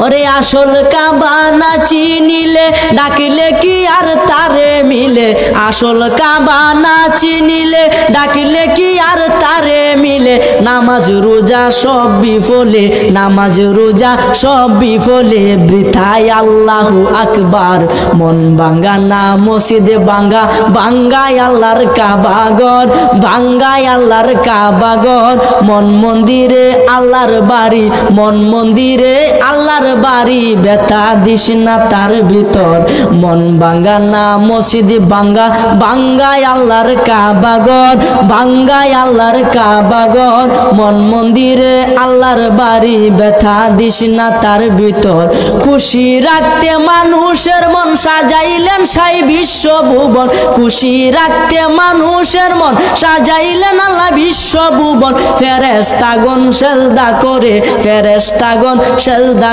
ওরে আসল কাবা না চিনিলে ডাকিলে কি আর তারে মিলে, আসল কাবা না চিনিলে ডাকিলে কি আর তারে মিলে। নামাজ রোজা সব বিফলে, নামাজ রোজা সব বিফলে, বৃথায় আল্লাহু আকবার। মন ভাঙ্গা না মসজিদে ভাঙ্গা, ভাঙ্গায় আল্লাহর কাবাগর, ভাঙ্গায় আল্লাহর কাবাগর। মন মন্দিরে আল্লাহর বাড়ি, মন মন্দিরে আল্লাহর বাড়ি, ব্যথা দিস না তার ভিতর। মন ভাঙ্গা না মসজিদে ভাঙ্গা, ভাঙ্গায় আল্লাহর কাবাগর, ভাঙ্গায় আল্লাহর কাবাগর। মন মন্দিরে আল্লাহর বাড়ি, ব্যথা দিস না তার ভিতর। খুশি রাখতে মানুষের মন সাজাইলেন সাই বিশ্বভুবন, খুশি রাখতে মানুষের মন সাজাইলেন আল্লাহ বিশ্বভুবন। ফেরেশতাগণ সেজদা করে, ফেরেশতাগণ সেজদা